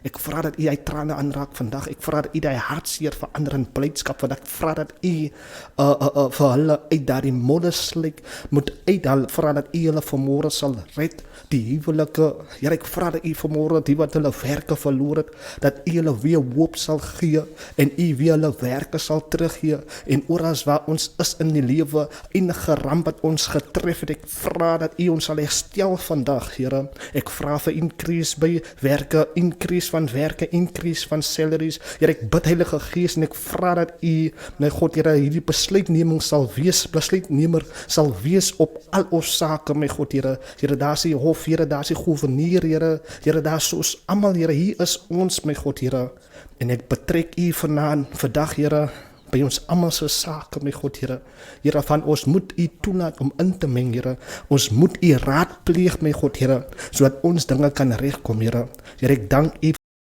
Ek vra dat U hy trane aanraak vandag. Ek vra dat U die hartseer verander in blydskap vandag. Ek vra dat U vir hulle uit daardie modderslik moet uithaal. Ek vra dat U hulle vanmôre sal red. Die huwelike, Here, ek vra dat U vanmôre die wat hulle werke verloor het, dat U hulle weer hoop sal gee en U weer hulle werke sal teruggee en oral waar ons is in die lewe, enige ramp wat ons getref het, ek vra dat U ons sal herstel vandag, Here. Ek vra vir increase by werke, increase van salaries. Here, ek bid Heilige Gees en ek vra dat U, my God, Here, hierdie besluitnemer sal wees op al ons sake, my God, Here. Here, daar is die hof, Here, daar is die gouverneur, Here, daar is ons almal, Here, hier is ons, my God, Here. En ek betrek U vandag, Here, by ons almal se sake, my God, Here. Here, van ons moet U toelaat om in te meng, Here. Ons moet U raadpleeg, my God, Here, sodat ons dinge kan regkom, Here. Here, ek dank U